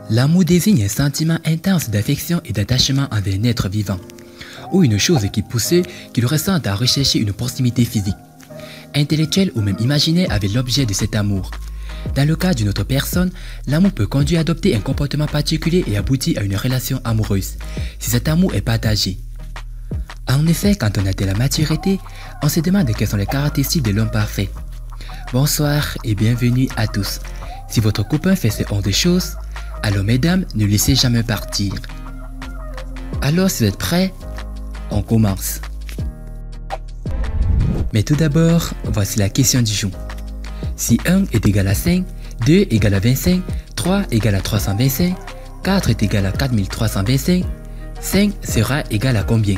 L'amour désigne un sentiment intense d'affection et d'attachement envers un être vivant, ou une chose qui pousse qui le ressentent à rechercher une proximité physique, intellectuelle ou même imaginaire avec l'objet de cet amour. Dans le cas d'une autre personne, l'amour peut conduire à adopter un comportement particulier et aboutir à une relation amoureuse, si cet amour est partagé. En effet, quand on atteint la maturité, on se demande quelles sont les caractéristiques de l'homme parfait. Bonsoir et bienvenue à tous. Si votre copain fait ces 11 choses, alors mesdames, ne laissez jamais partir. Alors si vous êtes prêts, on commence. Mais tout d'abord, voici la question du jour. Si 1 est égal à 5, 2 est égal à 25, 3 est égal à 325, 4 est égal à 4325, 5 sera égal à combien?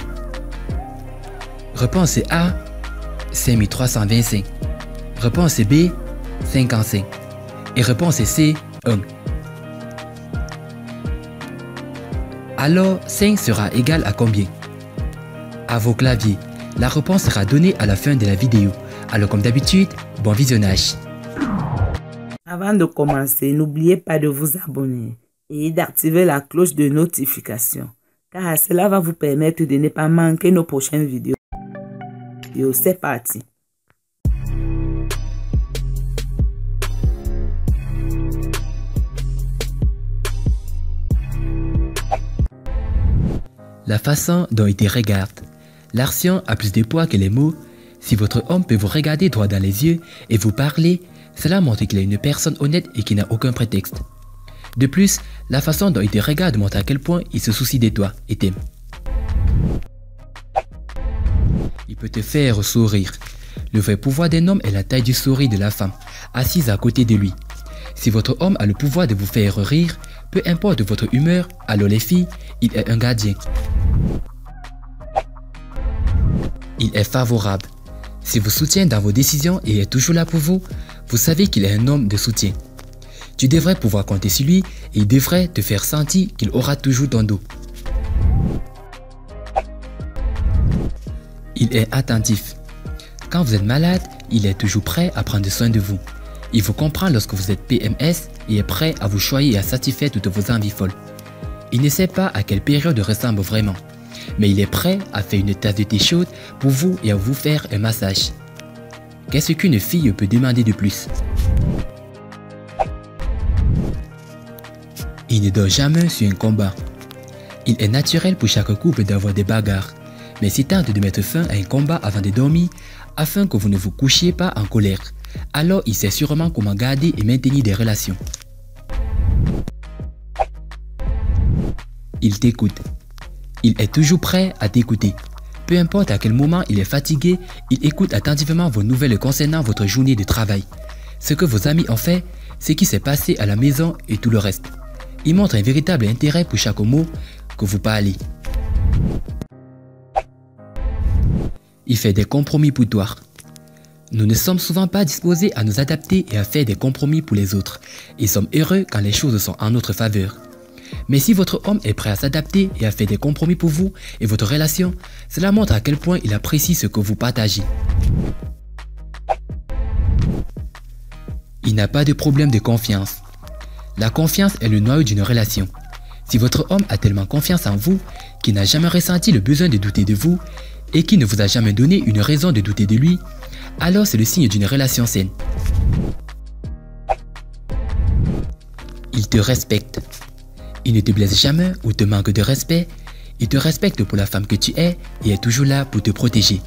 Réponse A, 5325. Réponse B, 55. Et réponse C, 1. Alors, 5 sera égal à combien? À vos claviers. La réponse sera donnée à la fin de la vidéo. Alors comme d'habitude, bon visionnage. Avant de commencer, n'oubliez pas de vous abonner et d'activer la cloche de notification, car cela va vous permettre de ne pas manquer nos prochaines vidéos. C'est parti. La façon dont il te regarde. L'action a plus de poids que les mots. Si votre homme peut vous regarder droit dans les yeux et vous parler, cela montre qu'il est une personne honnête et qui n'a aucun prétexte. De plus, la façon dont il te regarde montre à quel point il se soucie de toi et t'aime. Il peut te faire sourire. Le vrai pouvoir d'un homme est la taille du sourire de la femme, assise à côté de lui. Si votre homme a le pouvoir de vous faire rire, peu importe votre humeur, alors les filles, il est un gardien. Il est favorable. S'il vous soutient dans vos décisions et est toujours là pour vous, vous savez qu'il est un homme de soutien. Tu devrais pouvoir compter sur lui et il devrait te faire sentir qu'il aura toujours ton dos. Il est attentif. Quand vous êtes malade, il est toujours prêt à prendre soin de vous. Il vous comprend lorsque vous êtes PMS et est prêt à vous choyer et à satisfaire toutes vos envies folles. Il ne sait pas à quelle période ressemble vraiment, mais il est prêt à faire une tasse de thé chaude pour vous et à vous faire un massage. Qu'est-ce qu'une fille peut demander de plus? Il ne dort jamais sur un combat. Il est naturel pour chaque couple d'avoir des bagarres, mais s'il tente de mettre fin à un combat avant de dormir, afin que vous ne vous couchiez pas en colère, alors il sait sûrement comment garder et maintenir des relations. Il t'écoute. Il est toujours prêt à t'écouter. Peu importe à quel moment il est fatigué, il écoute attentivement vos nouvelles concernant votre journée de travail. Ce que vos amis ont fait, ce qui s'est passé à la maison et tout le reste. Il montre un véritable intérêt pour chaque mot que vous parlez. Il fait des compromis pour toi. Nous ne sommes souvent pas disposés à nous adapter et à faire des compromis pour les autres, et sommes heureux quand les choses sont en notre faveur. Mais si votre homme est prêt à s'adapter et à faire des compromis pour vous et votre relation, cela montre à quel point il apprécie ce que vous partagez. Il n'a pas de problème de confiance. La confiance est le noyau d'une relation. Si votre homme a tellement confiance en vous qu'il n'a jamais ressenti le besoin de douter de vous et qu'il ne vous a jamais donné une raison de douter de lui, alors c'est le signe d'une relation saine. Il te respecte. Il ne te blesse jamais ou te manque de respect. Il te respecte pour la femme que tu es et est toujours là pour te protéger.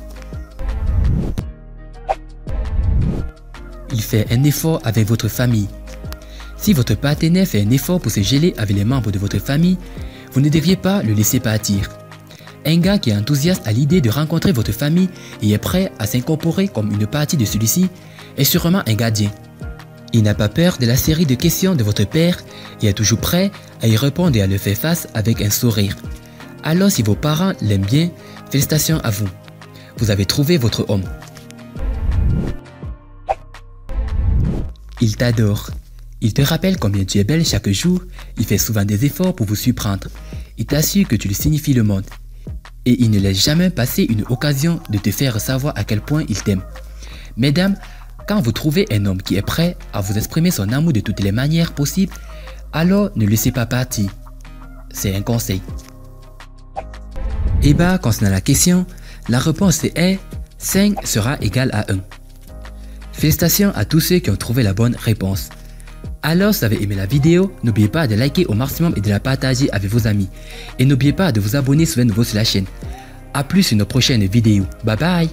Il fait un effort avec votre famille. Si votre partenaire fait un effort pour se geler avec les membres de votre famille, vous ne devriez pas le laisser partir. Un gars qui est enthousiaste à l'idée de rencontrer votre famille et est prêt à s'incorporer comme une partie de celui-ci est sûrement un gardien. Il n'a pas peur de la série de questions de votre père et est toujours prêt à y répondre et à le faire face avec un sourire. Alors si vos parents l'aiment bien, félicitations à vous. Vous avez trouvé votre homme. Il t'adore. Il te rappelle combien tu es belle chaque jour. Il fait souvent des efforts pour vous surprendre. Il t'assure que tu lui signifies le monde. Et il ne laisse jamais passer une occasion de te faire savoir à quel point il t'aime. Mesdames, quand vous trouvez un homme qui est prêt à vous exprimer son amour de toutes les manières possibles, alors ne laissez pas partir. C'est un conseil. Et bah, concernant la question, la réponse est 5 sera égal à 1. Félicitations à tous ceux qui ont trouvé la bonne réponse. Alors, si vous avez aimé la vidéo, n'oubliez pas de liker au maximum et de la partager avec vos amis. Et n'oubliez pas de vous abonner si vous êtes nouveau sur la chaîne. A plus sur nos prochaines vidéos. Bye bye.